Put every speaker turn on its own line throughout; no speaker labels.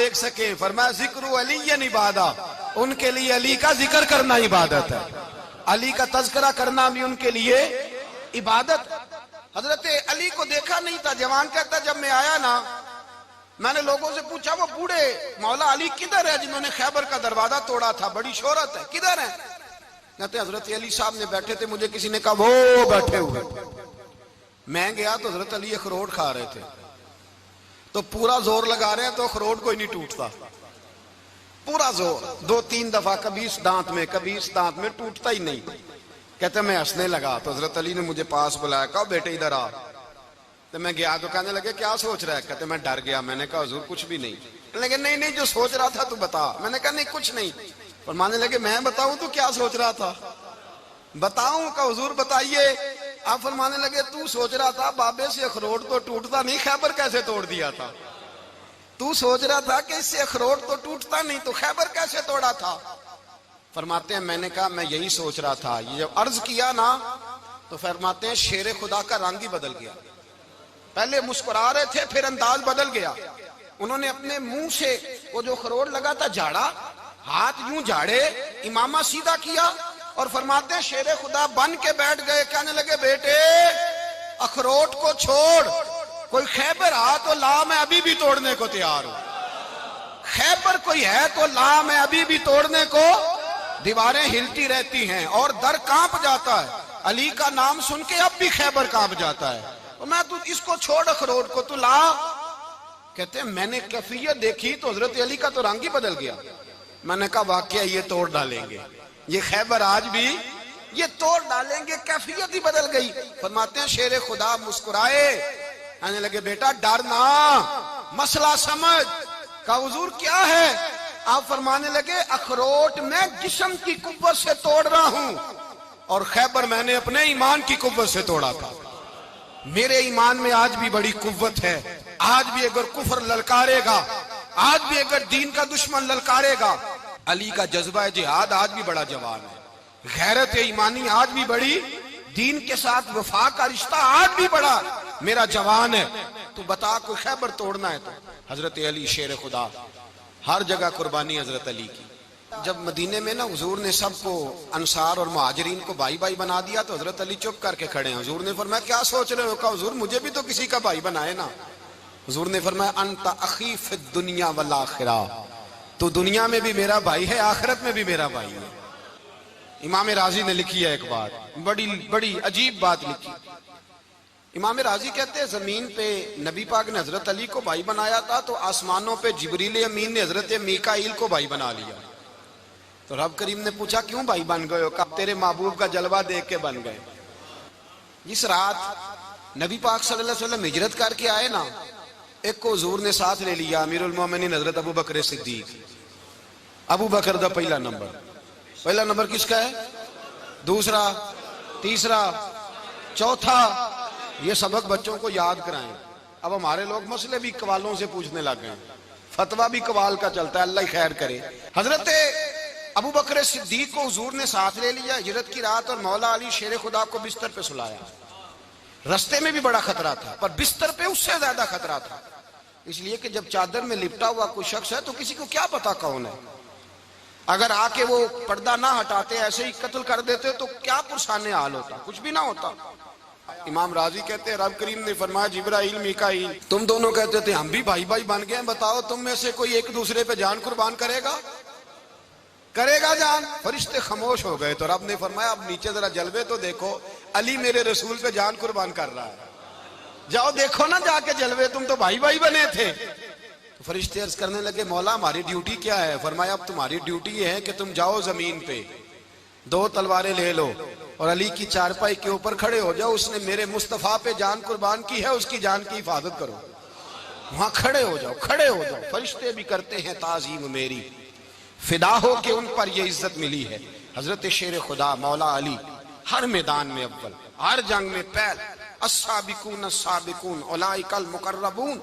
دیکھ سکیں، فرمایا ذکر علی عبادہ، ان کے لیے علی کا ذکر کرنا عبادت ہے، علی کا تذکرہ کرنا بھی ان کے لیے عبادت۔ حضرت علی کو دیکھا نہیں تھا، جوان کہتا جب میں آیا نا میں نے لوگوں سے پوچھا وہ بوڑھے مولا علی کدھر ہے جنہوں نے خیبر کا دروازہ توڑا تھا، بڑی شہرت ہے، کدھر ہے؟ کہتے حضرت علی صاحب نے بیٹھے تھے، مجھے کسی نے کہا وہ بیٹھے ہوئے۔ میں گیا تو حضرت علی اخروٹ کھا رہے تھے، تو پورا زور لگا رہے ہیں تو اخروٹ کوئی نہیں ٹوٹتا، پورا زور 2-3 دفعہ، کبھی اس دانت میں کبھی اس دانت میں، ٹوٹتا ہی نہیں۔ کہتے میں ہنسنے لگا تو حضرت علی نے مجھے پاس بلایا، کہا بیٹے ادھر آ۔ تو میں گیا تو کہنے لگے کیا سوچ رہا ہے؟ کہتے میں ڈر گیا، میں نے کہا حضور کچھ بھی نہیں۔ لیکن نہیں جو سوچ رہا تھا تو بتا۔ میں نے کہا نہیں کچھ نہیں۔ فرمانے لگے میں بتاؤں تو کیا سوچ رہا تھا؟ بتاؤں؟ کہ حضور بتائیے۔ آپ فرمانے لگے تو سوچ رہا تھا بابے سے اخروٹ تو ٹوٹتا نہیں، خیبر کیسے توڑ دیا تھا؟ تو سوچ رہا تھا کہ اس سے اخروٹ تو ٹوٹتا نہیں تو خیبر کیسے توڑا تھا؟ فرماتے ہیں میں نے کہا میں یہی سوچ رہا تھا۔ یہ جب عرض کیا نا تو فرماتے ہیں شیر خدا کا رنگ ہی بدل گیا، پہلے مسکرا رہے تھے پھر انداز بدل گیا۔ انہوں نے اپنے منہ سے وہ جو خروٹ لگا تھا جھاڑا، ہاتھ یوں جھاڑے، امامہ سیدھا کیا اور فرماتے ہیں شیر خدا بن کے بیٹھ گئے، کہنے لگے بیٹے اخروٹ کو چھوڑ، کوئی خیبر آ تو لا، میں ابھی بھی توڑنے کو تیار ہوں، خیبر کوئی ہے تو لا، میں ابھی بھی توڑنے کو۔ دیواریں ہلتی رہتی ہیں اور در کانپ جاتا ہے، علی کا نام سن کے اب بھی خیبر کانپ جاتا ہے، میں تو اس کو چھوڑ اخروٹ کو تو لا۔ کہتے ہیں میں نے کیفیت دیکھی تو حضرت علی کا تو رنگ ہی بدل گیا۔ میں نے کہا واقعہ یہ توڑ ڈالیں گے، یہ خیبر آج بھی یہ توڑ ڈالیں گے، کیفیت ہی بدل گئی۔ فرماتے ہیں شیر خدا مسکرائے، کہنے لگے بیٹا ڈرنا، مسئلہ سمجھ۔ کہا حضور کیا ہے؟ آپ فرمانے لگے اخروٹ میں جسم کی قوت سے توڑ رہا ہوں اور خیبر میں نے اپنے ایمان کی قوت سے توڑا تھا۔ میرے ایمان میں آج بھی بڑی قوت ہے، آج بھی اگر کفر للکارے گا، آج بھی اگر دین کا دشمن للکارے گا، علی کا جذبہ جہاد آج بھی بڑا جوان ہے، غیرت ایمانی آج بھی بڑی، دین کے ساتھ وفا کا رشتہ آج بھی بڑا میرا جوان ہے۔ تو بتا کوئی خیبر توڑنا ہے تو حضرت علی شیر خدا، ہر جگہ قربانی حضرت علی کی۔ جب مدینے میں نا حضور نے سب کو انصار اور مہاجرین کو بھائی بھائی بنا دیا تو حضرت علی چپ کر کے کھڑے ہیں۔ حضور نے فرمایا کیا سوچ رہے ہو؟ کہا حضور مجھے بھی تو کسی کا بھائی بنائے نا۔ حضور نے فرمایا انت اخی فی الدنیا والآخرہ، تو دنیا میں بھی میرا بھائی ہے، آخرت میں بھی میرا بھائی ہے۔ امام راضی نے لکھی ہے ایک بات، بڑی عجیب بات لکھی۔ امام راضی کہتے ہیں زمین پہ نبی پاک نے حضرت علی کو بھائی بنایا تھا تو آسمانوں پہ جبریل امین نے حضرت میکائیل کو بھائی بنا لیا۔ تو رب کریم نے پوچھا کیوں بھائی بن گئے ہو؟ کہا تیرے محبوب کا جلوہ دیکھ کے بن گئے۔ جس رات نبی پاک صلی اللہ علیہ وسلم ہجرت کر کے آئے نا، ایک کو حضور نے ساتھ لے لیا، امیر المومنین حضرت ابو بکر صدیق۔ ابو بکر دا پہلا نمبر کس کا ہے؟ دوسرا، تیسرا، چوتھا، یہ سبق بچوں کو یاد کرائیں۔ اب ہمارے لوگ مسئلے بھی قوالوں سے پوچھنے لگ گئے، فتویٰ بھی قوال کا چلتا ہے، اللہ ہی خیر کرے۔ حضرت ابو بکر صدیق کو حضور نے ساتھ لے لیا ہجرت کی رات، اور مولا علی شیر خدا کو بستر پہ سلایا۔ رستے میں بھی بڑا خطرہ تھا پر بستر پہ اس سے زیادہ خطرہ تھا، اس لیے کہ جب چادر میں لپٹا ہوا کوئی شخص ہے تو کسی کو کیا پتا کون ہے، اگر آ کے وہ پردہ نہ ہٹاتے ایسے ہی قتل کر دیتے تو کیا پرسان حال ہوتا، کچھ بھی نہ ہوتا۔ امام راضی کہتے ہیں رب کریم نے فرمایا جبرائیل میکائیل تم دونوں کہتے تھے ہم بھی بھائی بھائی بن گئے ہیں، بتاؤ تم میں سے کوئی ایک دوسرے پہ جان قربان کرے گا جان؟ فرشتے خاموش ہو گئے تو رب نے فرمایا اب نیچے ذرا جلوے تو دیکھو، علی میرے رسول پہ جان قربان کر رہا ہے، جاؤ دیکھو نا جا کے جلوے، تم تو بھائی بھائی بنے تھے۔ تو فرشتے عرض کرنے لگے مولا ہماری ڈیوٹی کیا ہے؟ فرمایا اب تمہاری ڈیوٹی یہ ہے کہ تم جاؤ زمین پہ 2 تلواریں لے لو اور علی کی چارپائی کے اوپر کھڑے ہو جاؤ، اس نے میرے مصطفیٰ پہ جان قربان کی ہے، اس کی جان کی حفاظت کرو۔ وہاں کھڑے ہو جاؤ۔ فرشتے بھی کرتے ہیں تعظیم میری، فدا ہو کہ ان پر یہ عزت ملی ہے۔ حضرت شیر خدا مولا علی ہر میدان میں اول، ہر جنگ میں پہل، السابقون السابقون اولئک المقربون۔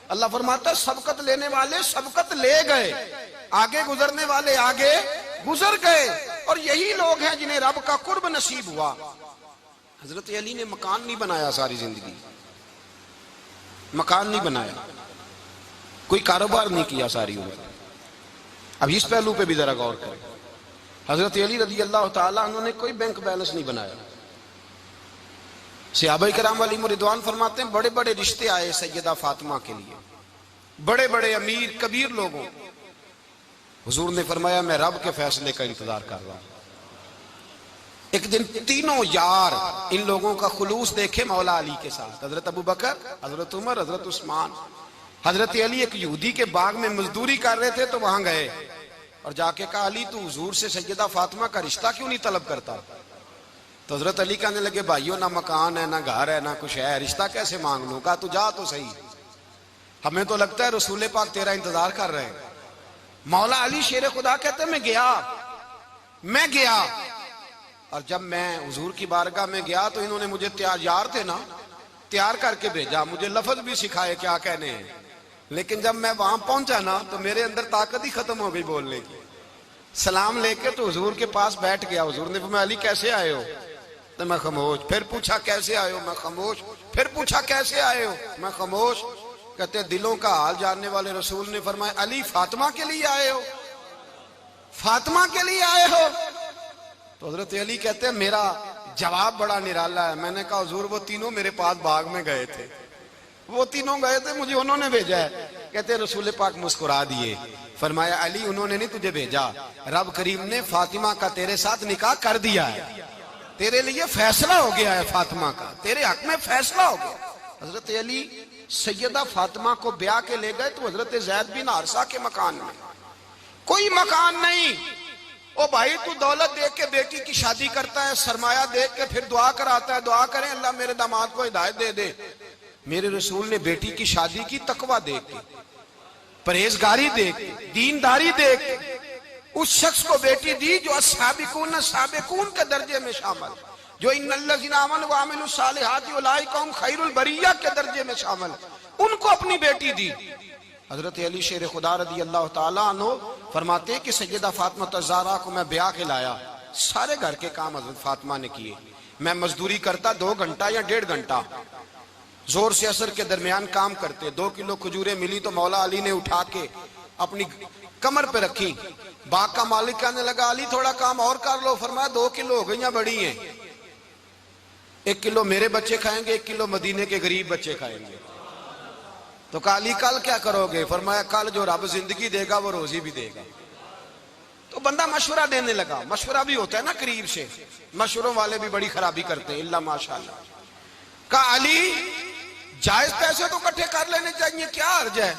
اللہ فرماتا ہے سبقت لینے والے سبقت لے گئے، آگے گزرنے والے آگے گزر گئے، اور یہی لوگ ہیں جنہیں رب کا قرب نصیب ہوا۔ حضرت علی نے مکان نہیں بنایا، ساری زندگی مکان نہیں بنایا، کوئی کاروبار نہیں کیا ساری عمر. اب اس پہلو پہ بھی ذرا غور کریں. حضرت علی رضی اللہ تعالیٰ انہوں نے کوئی بینک بیلنس نہیں بنایا. صحابہ کرام علیہم رضوان فرماتے ہیں بڑے بڑے رشتے آئے سیدہ فاطمہ کے لیے، بڑے بڑے امیر کبیر لوگوں. حضور نے فرمایا میں رب کے فیصلے کا انتظار کر رہا ہوں. ایک دن تینوں یار ان لوگوں کا خلوص دیکھے مولا علی کے ساتھ، حضرت ابو بکر، حضرت عمر، حضرت عثمان. حضرت علی ایک یہودی کے باغ میں مزدوری کر رہے تھے تو وہاں گئے اور جا کے کہا علی تو حضور سے سیدہ فاطمہ کا رشتہ کیوں نہیں طلب کرتا؟ تو حضرت علی کہنے لگے بھائیو نہ مکان ہے، نہ گھر ہے، نہ کچھ ہے، رشتہ کیسے مانگ لوں؟ کہا تو جا تو صحیح، ہمیں تو لگتا ہے رسول پاک تیرا انتظار کر رہے ہیں. مولا علی شیر خدا کہتے ہیں میں گیا اور جب میں حضور کی بارگاہ میں گیا تو انہوں نے مجھے یار تھے نا تیار کر کے بھیجا، مجھے لفظ بھی سکھائے کیا کہنے ہیں، لیکن جب میں وہاں پہنچا نا تو میرے اندر طاقت ہی ختم ہو گئی بولنے کی. سلام لے کے تو حضور کے پاس بیٹھ گیا. حضور نے فرمایا علی کیسے آئے ہو؟ تو میں خاموش. پھر پوچھا کیسے آئے ہو؟ میں خاموش. پھر پوچھا کیسے آئے ہو؟ میں خاموش. کہتے دلوں کا حال جاننے والے رسول نے فرمایا علی فاطمہ کے لیے آئے ہو؟ فاطمہ کے لیے آئے ہو؟ تو حضرت علی کہتے ہیں میرا جواب بڑا نرالا ہے. میں نے کہا حضور وہ تینوں میرے پاس باغ میں گئے تھے، وہ تینوں گئے تھے، مجھے انہوں نے بھیجا ہے. کہتے ہیں رسول پاک مسکرا دیے، فرمایا علی انہوں نے نہیں تجھے بھیجا، رب کریم نے فاطمہ کا تیرے ساتھ نکاح کر دیا ہے، تیرے لیے فیصلہ ہو گیا ہے، فاطمہ کا تیرے حق میں فیصلہ ہو گیا. حضرت علی سیدہ فاطمہ کو بیاہ کے لے گئے تو حضرت زید بن حارثہ کے مکان میں کوئی مکان نہیں. او بھائی تو دولت دیکھ کے بیٹی کی شادی کرتا ہے، سرمایہ دیکھ کے پھر دعا کراتا ہے، دعا کریں اللہ میرے داماد کو ہدایت دے دے. میرے رسول نے بیٹی کی شادی کی تقوی دیکھ کے، پرہیزگاری دیکھ کے، دینداری دیکھ کے اس شخص کو بیٹی دی جو السابقون سابقون کے درجے میں شامل، جو ان الذین آمنوا وعملوا الصالحات اولئک هم خیر البریہ کے درجے میں شامل، ان کو اپنی بیٹی دی. حضرت علی شیر خدا رضی اللہ تعالیٰ عنہ فرماتے ہیں کہ سیدہ فاطمہ الزہرا کو میں بیاہ کے لایا، سارے گھر کے کام حضرت فاطمہ نے کیے. میں مزدوری کرتا 2 گھنٹہ یا 1.5 گھنٹہ، زور سے عصر کے درمیان کام کرتے. 2 کلو کھجوریں ملی تو مولا علی نے اٹھا کے اپنی کمر پہ رکھی. باغ کا مالک کہنے لگا علی تھوڑا کام اور کر لو. فرمایا 2 کلو ہو گئیں بڑی ہیں، 1 کلو میرے بچے کھائیں گے، 1 کلو مدینے کے غریب بچے کھائیں گے. تو کہا علی کل کیا کرو گے؟ فرمایا کل جو رب زندگی دے گا وہ روزی بھی دے گا. تو بندہ مشورہ دینے لگا. مشورہ بھی ہوتا ہے نا قریب سے، مشوروں والے بھی بڑی خرابی کرتے ہیں اللہ ماشاءاللہ. کہا علی جائز پیسے تو کٹھے کر لینے چاہیے، کیا حرج ہے،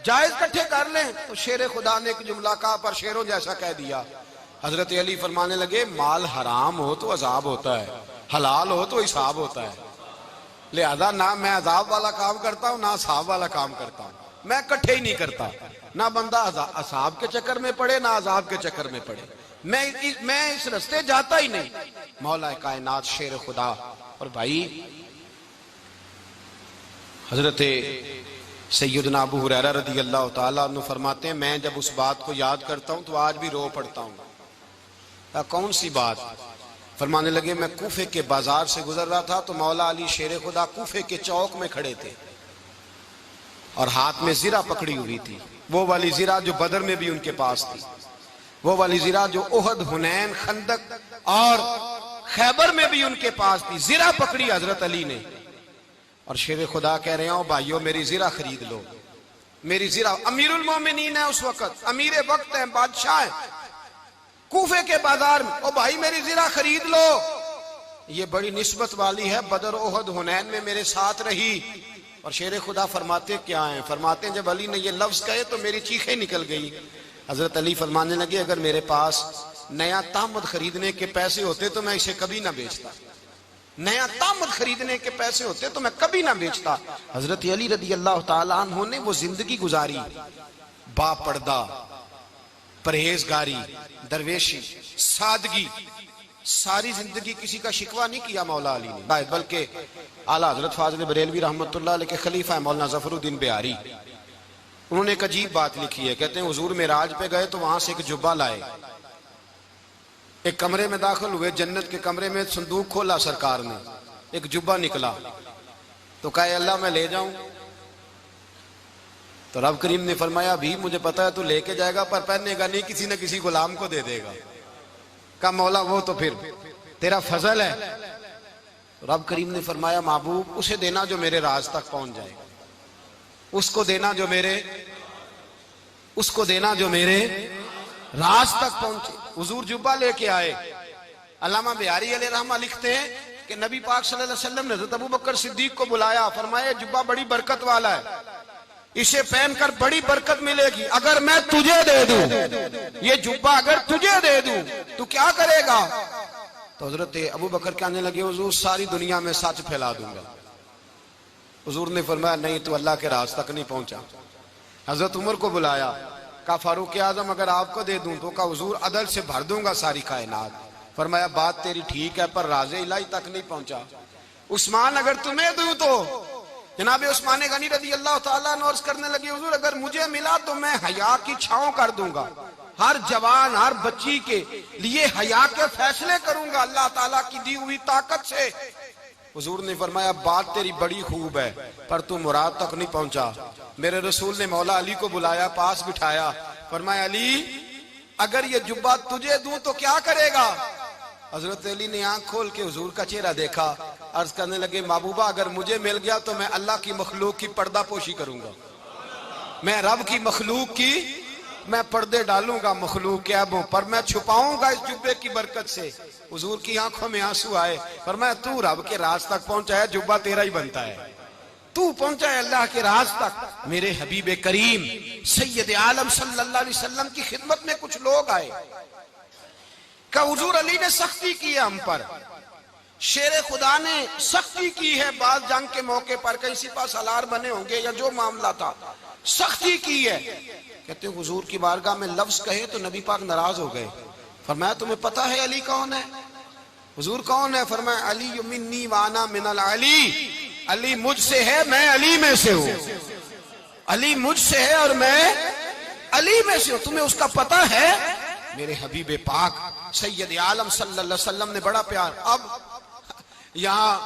جائز کٹھے کر لیں. تو شیر خدا نے ایک جملہ کہا پر شیروں جیسا کہہ دیا. حضرت علی فرمانے لگے مال حرام ہو تو عذاب ہوتا ہے، حلال ہو تو حساب ہوتا ہے، لہذا نہ میں عذاب والا کام کرتا ہوں نہ حساب والا کام کرتا ہوں، میں کٹھے ہی نہیں کرتا. نہ بندہ حساب کے چکر میں پڑے نہ عذاب کے چکر میں پڑے، میں اس رستے جاتا ہی نہیں. مولا کائنات شیر خدا. اور بھائی حضرت سیدنا ابو ہریرہ رضی اللہ تعالیٰ عنہ فرماتے ہیں میں جب اس بات کو یاد کرتا ہوں تو آج بھی رو پڑتا ہوں. کون سی بات؟ فرمانے لگے میں کوفے کے بازار سے گزر رہا تھا تو مولا علی شیر خدا کوفے کے چوک میں کھڑے تھے اور ہاتھ میں زرہ پکڑی ہوئی تھی، وہ والی زرہ جو بدر میں بھی ان کے پاس تھی، وہ والی زرہ جو احد، حنین، خندق اور خیبر میں بھی ان کے پاس تھی. زرہ پکڑی حضرت علی نے اور شیر خدا کہہ رہے ہوں بھائیو میری زرہ خرید لو. میری زرہ، امیر المومنین ہے اس وقت، امیر وقت ہے، بادشاہ ہے، کوفے کے بازار میں، او بھائی میری زرہ خرید لو. یہ بڑی نسبت والی ہے، بدر، احد، حنین میں میرے ساتھ رہی. اور شیر خدا فرماتے کیا ہیں؟ فرماتے ہیں جب علی نے یہ لفظ کہے تو میری چیخیں نکل گئی. حضرت علی فرمانے لگے اگر میرے پاس نیا تامد خریدنے کے پیسے ہوتے تو میں اسے کبھی نہ بیچتا، نیا تامد خریدنے کے پیسے ہوتے تو میں کبھی نہ بیچتا. حضرت علی رضی اللہ تعالیٰ عنہ نے وہ زندگی گزاری، با پردہ، پرہیزگاری، درویشی، سادگی، ساری زندگی کسی کا شکوہ نہیں کیا مولا علی نے، بلکہ اعلیٰ حضرت فاضل بریلوی رحمت اللہ علیہ کے خلیفہ مولانا ظفر الدین بہاری انہوں نے ایک عجیب بات لکھی ہے. کہتے ہیں حضور معراج پہ گئے تو وہاں سے ایک جبہ لائے، ایک کمرے میں داخل ہوئے، جنت کے کمرے میں صندوق کھولا سرکار نے، ایک جبہ نکلا تو کہا اللہ میں لے جاؤں؟ تو رب کریم نے فرمایا بھی مجھے پتا ہے تو لے کے جائے گا پر پہننے گا نہیں، کسی نہ کسی غلام کو دے دے گا۔ کہا مولا وہ تو پھر تیرا فضل ہے۔ رب کریم نے فرمایا محبوب اسے دینا جو میرے راز تک پہنچ جائے، اس کو دینا جو میرے راز تک پہنچے۔ حضور جبہ لے کے آئے۔ علامہ بہاری علیہ رحمہ لکھتے ہیں کہ نبی پاک صلی اللہ علیہ وسلم نے حضرت ابوبکر صدیق کو بلایا، فرمایا جبہ بڑی برکت والا ہے، اسے پہن کر بڑی برکت ملے گی، اگر میں تجھے دے دوں، یہ جبہ اگر تجھے دے دوں تو کیا کرے گا؟ تو حضرت ابوبکر کہنے لگے حضور ساری دنیا میں سچ پھیلا دوں گا۔ حضور نے فرمایا نہیں تو اللہ کے راز تک نہیں پہنچا۔ حضرت عمر کو بلایا، کہا فاروق اعظم اگر آپ کو دے دوں تو کہا حضور عدل سے بھر دوں گا ساری کائنات۔ فرمایا بات تیری ٹھیک ہے پر راز الہی تک نہیں پہنچا۔ عثمان اگر تمہیں دوں تو جناب عثمان غنی رضی اللہ تعالیٰ عنہ عرض کرنے لگے حضور اگر مجھے ملا تو میں حیا کی چھاؤں کر دوں گا، ہر جوان ہر بچی کے لیے حیا کے فیصلے کروں گا اللہ تعالیٰ کی دی ہوئی طاقت سے۔ حضور نے فرمایا بات تیری بڑی خوب ہے پر تو مراد تک نہیں پہنچا۔ میرے رسول نے مولا علی کو بلایا، پاس بٹھایا، فرمایا علی اگر یہ جبہ تجھے دوں تو کیا کرے گا؟ حضرت علی نے آنکھ کھول کے حضور کا چہرہ دیکھا، عرض کرنے لگے محبوبہ اگر مجھے مل گیا تو میں اللہ کی مخلوق کی پردہ پوشی کروں گا، میں رب کی مخلوق کی میں پردے ڈالوں گا مخلوق کے عیبوں پر، میں چھپاؤں گا اس جبے کی برکت سے۔ حضور کی آنکھوں میں آنسو آئے، فرمایا تو رب کے راز تک پہنچا ہے، جبہ تیرا ہی بنتا ہے، تو پہنچا ہے اللہ کے راز تک۔ میرے حبیب کریم سید عالم صلی اللہ علیہ وسلم کی خدمت میں کچھ لوگ آئے کہ حضور علی نے سختی کی ہے ہم پر، شیر خدا نے سختی کی ہے، بعض جنگ کے موقع پر کہیں سپہ سالار بنے ہوں گے یا جو معاملہ تھا سختی کی ہے۔ کہتے ہیں حضور کی بارگاہ میں لفظ کہے تو نبی پاک ناراض ہو گئے۔ فرمایا تمہیں پتہ ہے علی کون ہے؟ حضور کون ہے؟ فرمایا علی منی وانا من العلی، علی مجھ سے ہے میں علی میں سے ہوں، علی مجھ سے ہے اور میں علی میں سے ہوں، تمہیں اس کا پتہ ہے؟ میرے حبیب پاک سید عالم صلی اللہ علیہ وسلم نے بڑا پیار۔ اب یہاں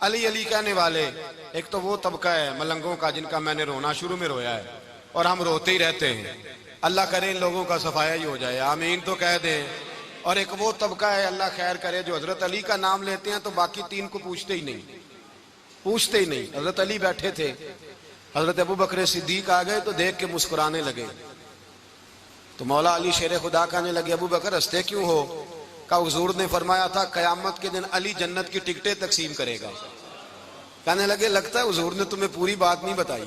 علی علی کہنے والے ایک تو وہ طبقہ ہے ملنگوں کا جن کا میں نے رونا شروع میں رویا ہے اور ہم روتے ہی رہتے ہیں، اللہ کرے ان لوگوں کا صفایا ہی ہو جائے، آمین تو کہہ دیں۔ اور ایک وہ طبقہ ہے اللہ خیر کرے جو حضرت علی کا نام لیتے ہیں تو باقی تین کو پوچھتے ہی نہیں۔ حضرت علی بیٹھے تھے، حضرت ابوبکر صدیق آ گئے تو دیکھ کے مسکرانے لگے، تو مولا علی شیر خدا کہنے لگے ابوبکر ہنستے کیوں ہو؟ کہ حضور نے فرمایا تھا قیامت کے دن علی جنت کی ٹکٹیں تقسیم کرے گا۔ کہنے لگے لگتا ہے حضور نے تمہیں پوری بات نہیں بتائی۔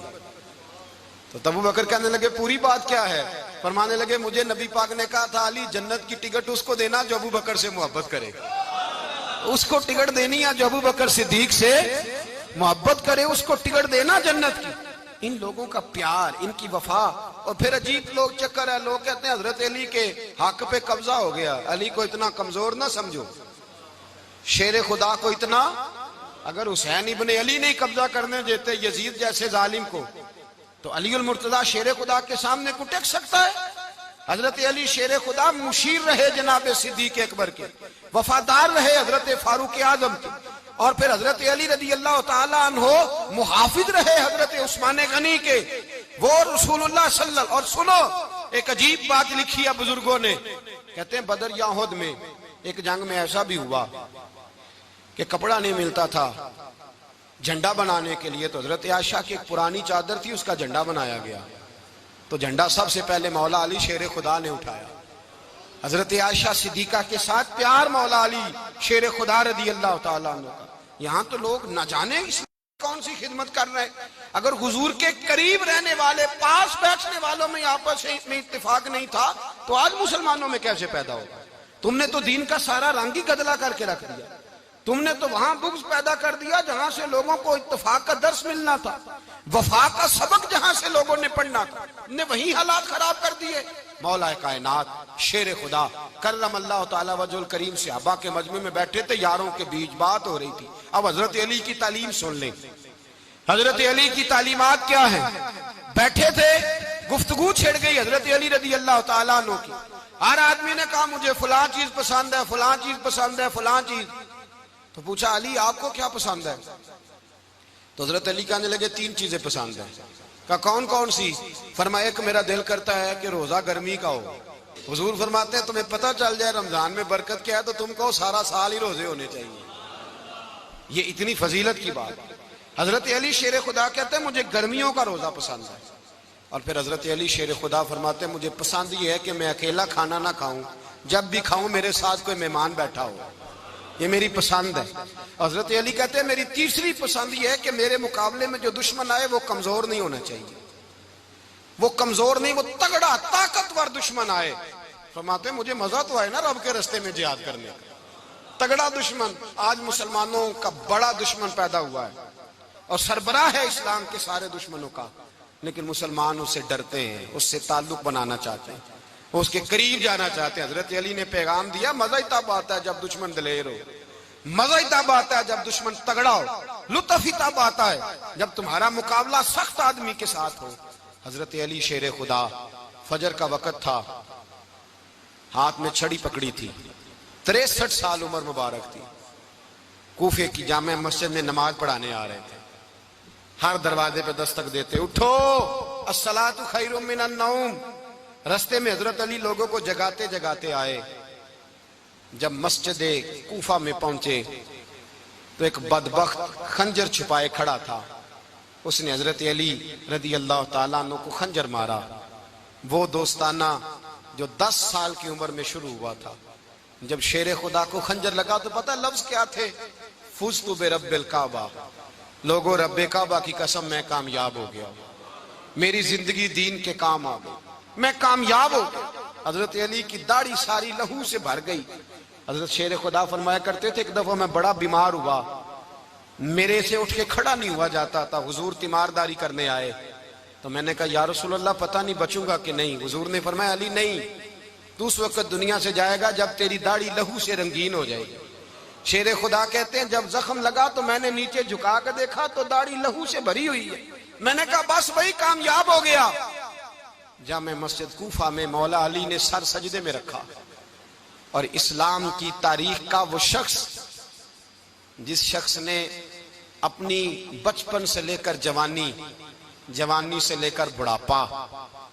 تو ابوبکر کہنے لگے پوری بات کیا ہے؟ فرمانے لگے مجھے نبی پاک نے کہا تھا علی جنت کی ٹکٹ اس کو دینا جو ابوبکر سے محبت کرے، اس کو ٹکٹ دینی ہے جو ابوبکر صدیق سے محبت کرے، اس کو ٹکٹ دینا جنت کی۔ ان لوگوں کا پیار، ان کی وفا۔ اور پھر عجیب لوگ چکر ہے، لوگ کہتے ہیں حضرت علی کے حق پہ قبضہ ہو گیا، علی کو اتنا کمزور نہ سمجھو، شیر خدا کو اتنا، اگر حسین ابن علی نہیں قبضہ کرنے دیتے یزید جیسے ظالم کو تو علی المرتضیٰ شیر خدا کے سامنے کو ٹک سکتا ہے؟ حضرت علی شیر خدا مشیر رہے جناب صدیق اکبر کے، وفادار رہے حضرت فاروق اعظم کے، اور پھر حضرت علی رضی اللہ تعالیٰ عنہ محافظ رہے حضرت عثمان غنی کے، وہ رسول اللہ صلی اللہ علیہ وسلم۔ اور سنو ایک عجیب بات لکھی ہے بزرگوں نے، کہتے ہیں بدر یا احد میں ایک جنگ میں ایسا بھی ہوا کہ کپڑا نہیں ملتا تھا جھنڈا بنانے کے لیے، تو حضرت عائشہ کی ایک پرانی چادر تھی اس کا جھنڈا بنایا گیا، تو جھنڈا سب سے پہلے مولا علی شیر خدا نے اٹھایا۔ حضرت عائشہ صدیقہ کے ساتھ پیار مولا علی شیر خدا رضی اللہ تعالیٰ عنہ کا۔ یہاں تو لوگ نہ جانے اس کون سی خدمت کر رہے ہیں، اگر حضور کے قریب رہنے والے پاس بیٹھنے والوں میں آپس میں اتفاق نہیں تھا تو آج مسلمانوں میں کیسے پیدا ہوگا؟ تم نے تو دین کا سارا رنگ ہی گدلا کر کے رکھ دیا، تم نے تو وہاں بغض پیدا کر دیا جہاں سے لوگوں کو اتفاق کا درس ملنا تھا، وفا کا سبق جہاں سے لوگوں نے پڑھنا تھا، نے وہی حالات خراب کر دیے۔ مولا کائنات شیر خدا کرم اللہ تعالیٰ وجہ الکریم صحابہ کے مجمع میں بیٹھے تھے، یاروں کے بیچ بات ہو رہی تھی۔ اب حضرت علی کی تعلیم سن لیں، حضرت علی کی تعلیمات کیا ہیں؟ بیٹھے تھے، گفتگو چھڑ گئی حضرت علی رضی اللہ تعالیٰ عنہ کی، ہر آدمی نے کہا مجھے فلاں چیز پسند ہے، فلاں چیز پسند ہے، فلاں چیز۔ تو پوچھا علی آپ کو کیا پسند ہے؟ تو حضرت علی کہنے لگے تین چیزیں پسند ہیں۔ کہا کون کون سی؟ فرمایا ایک میرا دل کرتا ہے کہ روزہ گرمی کا ہو. حضور فرماتے ہیں تمہیں پتہ چل جائے رمضان میں برکت کیا ہے تو تم کہو سارا سال ہی روزے ہونے چاہیے. یہ اتنی فضیلت کی بات. حضرت علی شیر خدا کہتے ہیں مجھے گرمیوں کا روزہ پسند ہے. اور پھر حضرت علی شیر خدا فرماتے ہیں مجھے پسند یہ ہے کہ میں اکیلا کھانا نہ کھاؤں, جب بھی کھاؤں میرے ساتھ کوئی مہمان بیٹھا ہو, یہ میری پسند ہے. حضرت علی کہتے ہیں میری تیسری پسند یہ ہے کہ میرے مقابلے میں جو دشمن آئے وہ کمزور نہیں ہونا چاہیے, وہ کمزور نہیں, وہ تگڑا طاقتور دشمن آئے. فرماتے ہیں مجھے مزہ تو آئے نا رب کے رستے میں جہاد کرنے کا. تگڑا دشمن, آج مسلمانوں کا بڑا دشمن پیدا ہوا ہے اور سربراہ ہے اسلام کے سارے دشمنوں کا, لیکن مسلمان اس سے ڈرتے ہیں, اس سے تعلق بنانا چاہتے ہیں, اس کے قریب جانا چاہتے ہیں. حضرت علی نے پیغام دیا مزہ ہی تب آتا ہے جب دشمن دلیر ہو, مزہ ہی تب آتا ہے جب دشمن تگڑا ہو, لطف ہی تب آتا ہے جب تمہارا مقابلہ سخت آدمی کے ساتھ ہو. حضرت علی شیر خدا, فجر کا وقت تھا, ہاتھ میں چھڑی پکڑی تھی, 63 سال عمر مبارک تھی, کوفے کی جامع مسجد میں نماز پڑھانے آ رہے تھے. ہر دروازے پہ دستک دیتے اٹھو الصلاۃ خیر من النوم. رستے میں حضرت علی لوگوں کو جگاتے جگاتے آئے. جب مسجد کوفہ میں پہنچے تو ایک بدبخت خنجر چھپائے کھڑا تھا. اس نے حضرت علی رضی اللہ تعالیٰ عنہ کو خنجر مارا. وہ دوستانہ جو 10 سال کی عمر میں شروع ہوا تھا. جب شیر خدا کو خنجر لگا تو پتہ لفظ کیا تھے؟ فزت برب الکعبہ, لوگوں رب کعبہ کی قسم میں کامیاب ہو گیا, میری زندگی دین کے کام آ گئی, میں کامیاب ہو گیا. حضرت علی کی داڑھی ساری لہو سے بھر گئی. حضرت شیر خدا فرمایا کرتے تھے ایک دفعہ میں بڑا بیمار ہوا, میرے سے اٹھ کے کھڑا نہیں ہوا جاتا تھا. حضور تیمارداری کرنے آئے تو میں نے کہا یا رسول اللہ پتہ نہیں بچوں گا کہ نہیں. حضور نے فرمایا علی نہیں, تو اس وقت دنیا سے جائے گا جب تیری داڑھی لہو سے رنگین ہو جائے گی. شیر خدا کہتے ہیں جب زخم لگا تو میں نے نیچے جھکا کے دیکھا تو داڑھی لہو سے بھری ہوئی ہے. میں نے کہا بس وہی کامیاب ہو گیا. جامع مسجد کوفہ میں مولا علی نے سر سجدے میں رکھا اور اسلام کی تاریخ کا وہ شخص جس شخص نے اپنی بچپن سے لے کر جوانی, جوانی سے لے کر بڑھاپا,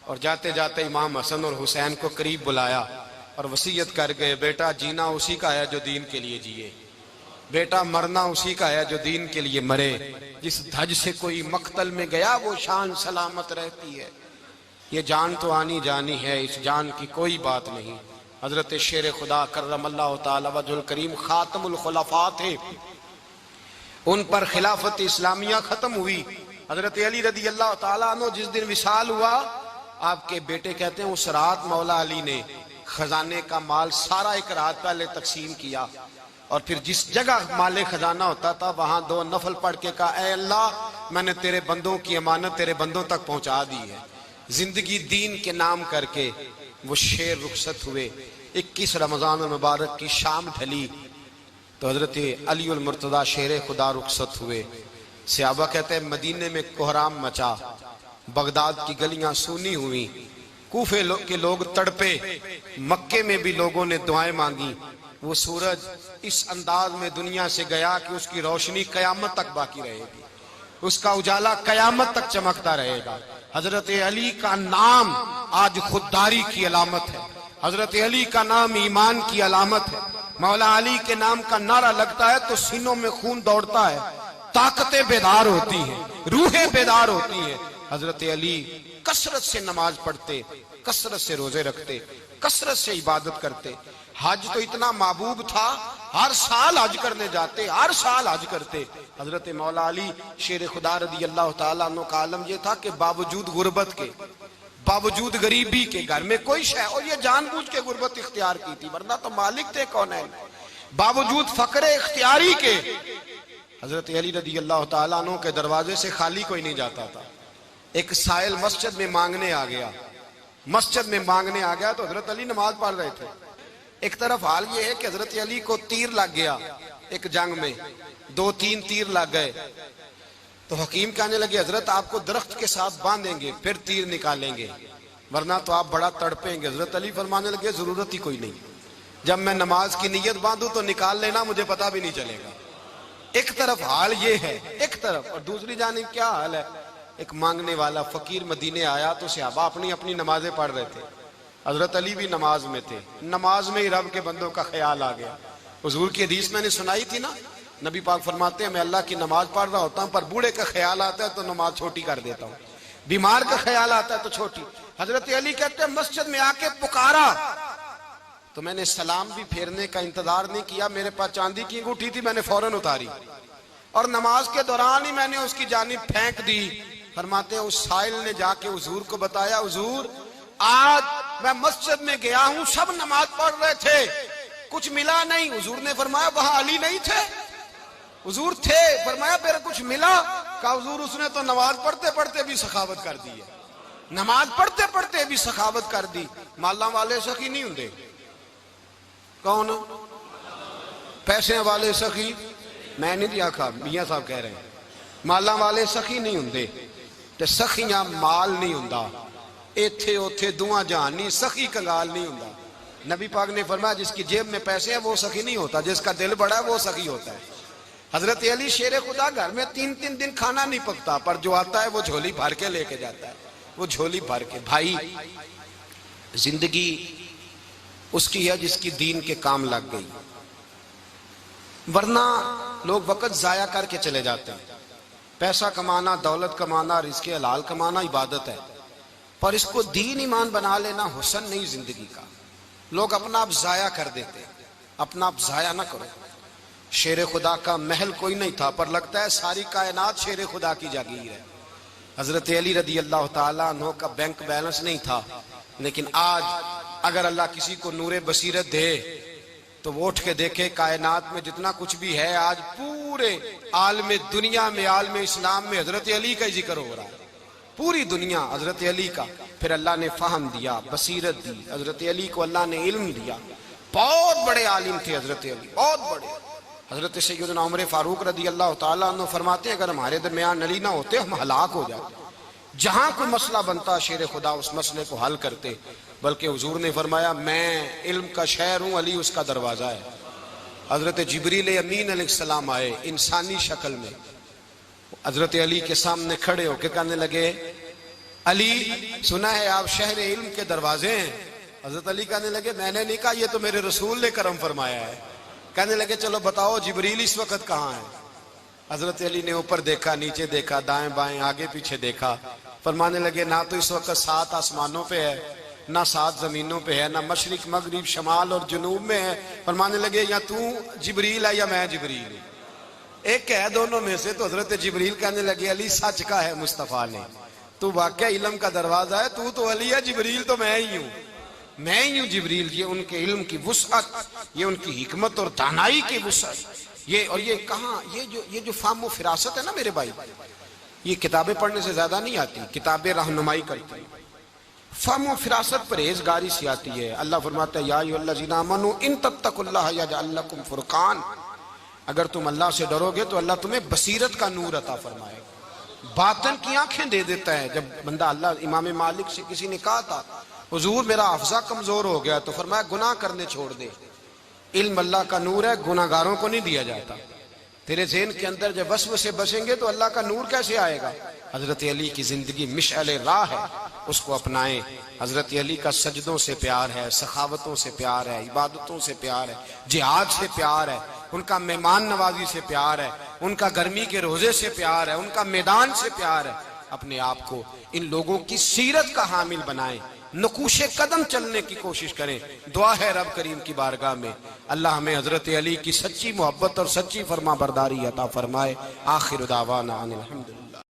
اور جاتے جاتے امام حسن اور حسین کو قریب بلایا اور وصیت کر گئے بیٹا جینا اسی کا ہے جو دین کے لیے جیے, بیٹا مرنا اسی کا ہے جو دین کے لیے مرے. جس دھج سے کوئی مقتل میں گیا وہ شان سلامت رہتی ہے. یہ جان تو آنی جانی ہے, اس جان کی کوئی بات نہیں. حضرت شیر خدا کرم اللہ تعالی وجہ الکریم خاتم الخلفاء تھے, ان پر خلافت اسلامیہ ختم ہوئی. حضرت علی رضی اللہ تعالیٰ عنہ جس دن وصال ہوا, آپ کے بیٹے کہتے ہیں اس رات مولا علی نے خزانے کا مال سارا ایک رات پہلے تقسیم کیا, اور پھر جس جگہ مال خزانہ ہوتا تھا وہاں 2 نفل پڑھ کے کہا اے اللہ میں نے تیرے بندوں کی امانت تیرے بندوں تک پہنچا دی ہے. زندگی دین کے نام کر کے وہ شیر رخصت ہوئے. 21 رمضان المبارک کی شام ڈھلی تو حضرت علی المرتضیٰ شیر خدا رخصت ہوئے. صحابہ کہتے ہیں مدینے میں کوہرام مچا, بغداد کی گلیاں سونی ہوئی, کوفے کے لوگ تڑپے, مکے میں بھی لوگوں نے دعائیں مانگی. وہ سورج اس انداز میں دنیا سے گیا کہ اس کی روشنی قیامت تک باقی رہے گی, اس کا اجالا قیامت تک چمکتا رہے گا. حضرت علی کا نام آج خودداری کی علامت ہے, حضرت علی کا نام ایمان کی علامت ہے. مولا علی کے نام کا نعرہ لگتا ہے تو سینوں میں خون دوڑتا ہے, طاقتیں بیدار ہوتی ہیں, روحیں بیدار ہوتی ہیں. حضرت علی کثرت سے نماز پڑھتے, کثرت سے روزے رکھتے, کثرت سے عبادت کرتے. حج تو اتنا محبوب تھا ہر سال حج کرنے جاتے, ہر سال حج کرتے. حضرت مولا علی شیر خدا رضی اللہ تعالیٰ عنہ کا عالم یہ تھا کہ باوجود غربت کے, باوجود غریبی کے, گھر میں کوئی شے, اور یہ جان بوجھ کے غربت اختیار کی تھی ورنہ تو مالک تھے کونین, باوجود فقر اختیاری کے حضرت علی رضی اللہ تعالیٰ عنہ کے دروازے سے خالی کوئی نہیں جاتا تھا. ایک سائل مسجد میں مانگنے آ گیا, مسجد میں مانگنے آ گیا تو حضرت علی نماز پڑھ رہے تھے. ایک طرف حال یہ ہے کہ حضرت علی کو تیر لگ گیا ایک جنگ میں, 2-3 تیر لگ گئے تو حکیم کہنے لگے حضرت آپ کو درخت کے ساتھ باندھیں گے پھر تیر نکالیں گے ورنہ تو آپ بڑا تڑپیں گے. حضرت علی فرمانے لگے ضرورت ہی کوئی نہیں, جب میں نماز کی نیت باندھوں تو نکال لینا, مجھے پتا بھی نہیں چلے گا. ایک طرف حال یہ ہے, ایک طرف, اور دوسری جانب کیا حال ہے, ایک مانگنے والا فقیر مدینے آیا تو صحابہ اپنی اپنی نمازیں پڑھ رہے تھے، حضرت علی بھی نماز میں تھے، نماز میں ہی رب کے بندوں کا خیال آ گیا۔ حضور کی حدیث میں نے سنائی تھی نا، نبی پاک فرماتے ہیں میں اللہ کی نماز پڑھ رہا ہوتا ہوں پر بوڑھے کا خیال آتا ہے تو نماز چھوٹی کر دیتا ہوں، بیمار کا خیال آتا ہے تو چھوٹی۔ حضرت علی کہتے ہیں مسجد میں آ کے پکارا تو میں نے سلام بھی پھیرنے کا انتظار نہیں کیا، میرے پاس چاندی کی انگوٹھی تھی، میں نے فوراً اتاری اور نماز کے دوران ہی میں نے اس کی جانب پھینک دی۔ فرماتے ہیں اس سائل نے جا کے حضور کو بتایا، حضور آج میں مسجد میں گیا ہوں، سب نماز پڑھ رہے تھے، کچھ ملا نہیں۔ حضور نے فرمایا وہاں علی نہیں تھے؟ حضور تھے۔ فرمایا پھر کچھ ملا؟ کہا حضور اس نے تو نماز پڑھتے پڑھتے بھی سخاوت کر دی ہے، نماز پڑھتے پڑھتے بھی سخاوت کر دی۔ مالاں والے سخی نہیں ہوندے؟ کون؟ پیسے والے سخی؟ میں نہیں دیا کھا، میاں صاحب کہہ رہے ہیں مالاں والے سخی نہیں ہوندے، تے سخیاں مال نہیں ہوندا، ایتھے اوتھے دعا جہان نہیں، سخی کنگال نہیں ہوندا۔ نبی پاک نے فرمایا جس کی جیب میں پیسے ہیں وہ سخی نہیں ہوتا، جس کا دل بڑا ہے وہ سخی ہوتا ہے۔ حضرت علی شیر خدا گھر میں 3 دن کھانا نہیں پکتا، پر جو آتا ہے وہ جھولی بھر کے لے کے جاتا ہے، وہ جھولی بھر کے۔ بھائی زندگی اس کی ہے جس کی دین کے کام لگ گئی، ورنہ لوگ وقت ضائع کر کے چلے جاتے ہیں۔ پیسہ کمانا، دولت کمانا، رزق حلال کمانا عبادت ہے، پر اس کو دین ایمان بنا لینا حسن نہیں زندگی کا۔ لوگ اپنا آپ ضائع کر دیتے، اپنا آپ ضائع نہ کرو۔ شیر خدا کا محل کوئی نہیں تھا، پر لگتا ہے ساری کائنات شیر خدا کی جاگیر ہے۔ حضرت علی رضی اللہ تعالیٰ عنہ کا بینک بیلنس نہیں تھا، لیکن آج اگر اللہ کسی کو نور بصیرت دے تو وہ اٹھ کے دیکھے کائنات میں جتنا کچھ بھی ہے، آج پورے عالم دنیا میں، عالم اسلام میں حضرت علی کا ہی ذکر ہو رہا ہے، پوری دنیا حضرت علی کا۔ پھر اللہ نے فہم دیا، بصیرت دی، حضرت علی کو اللہ نے علم دیا۔ بہت بڑے عالم تھے حضرت علی، بہت بڑے۔ حضرت سیدنا عمر فاروق رضی اللہ تعالیٰ عنہ فرماتے ہیں اگر ہمارے درمیان علی نہ ہوتے ہم ہلاک ہو جاتے، جہاں کوئی مسئلہ بنتا شیر خدا اس مسئلے کو حل کرتے۔ بلکہ حضور نے فرمایا میں علم کا شہر ہوں، علی اس کا دروازہ ہے۔ حضرت جبریل امین علیہ السلام آئے انسانی شکل میں، حضرت علی کے سامنے کھڑے ہو کے کہنے لگے علی سنا ہے آپ شہر علم کے دروازے ہیں۔ حضرت علی کہنے لگے میں نے نہیں کہا، یہ تو میرے رسول نے کرم فرمایا ہے۔ کہنے لگے چلو بتاؤ جبریل اس وقت کہاں ہے؟ حضرت علی نے اوپر دیکھا، نیچے دیکھا، دائیں بائیں آگے پیچھے دیکھا، فرمانے لگے نہ تو اس وقت 7 آسمانوں پہ ہے، نہ 7 زمینوں پہ ہے، نہ مشرق مغرب شمال اور جنوب میں ہے۔ فرمانے لگے یا تو جبریل ہے یا میں جبریل ہوں، ایک ہے دونوں میں سے۔ تو حضرت جبریل کہنے لگے علی سچ کا ہے مصطفیٰ نے، تو واقعہ علم کا دروازہ ہے، تو علی ہے، جبریل تو میں ہی ہوں، میں ہی ہوں جبریل۔ یہ ان کے علم کی وسعت، یہ ان کی حکمت اور دانائی کی وسعت، یہ اور یہ کہاں یہ جو فہم و فراست ہے نا میرے بھائی، یہ کتابیں پڑھنے سے زیادہ نہیں آتی، کتابیں رہنمائی کرتی ہیں۔ فہم و فراست پرہیزگاری سے آتی ہے۔ اللہ فرماتا ہے یا ایھا الذین آمنوا ان تتقوا اللہ یجعل لکم فرقان، اگر تم اللہ سے ڈرو گے تو اللہ تمہیں بصیرت کا نور عطا فرمائے گا، باطن کی آنکھیں دے دیتا ہے۔ جب بندہ اللہ، امام مالک سے کسی نے کہا تھا حضور میرا حافظہ کمزور ہو گیا، تو فرمایا گناہ کرنے چھوڑ دے، علم اللہ کا نور ہے، گناہ گاروں کو نہیں دیا جاتا۔ تیرے ذہن کے اندر جب وسوسے بسیں گے تو اللہ کا نور کیسے آئے گا؟ حضرت علی کی زندگی مشعل راہ ہے، اس کو اپنائیں۔ حضرت علی کا سجدوں سے پیار ہے، سخاوتوں سے پیار ہے، عبادتوں سے پیار ہے، جہاد سے پیار ہے، ان کا مہمان نوازی سے پیار ہے، ان کا گرمی کے روزے سے پیار ہے، ان کا میدان سے پیار ہے۔ اپنے آپ کو ان لوگوں کی سیرت کا حامل بنائیں، نقوش قدم چلنے کی کوشش کریں۔ دعا ہے رب کریم کی بارگاہ میں اللہ ہمیں حضرت علی کی سچی محبت اور سچی فرما برداری عطا فرمائے۔ آخر دعوانا ان الحمدللہ۔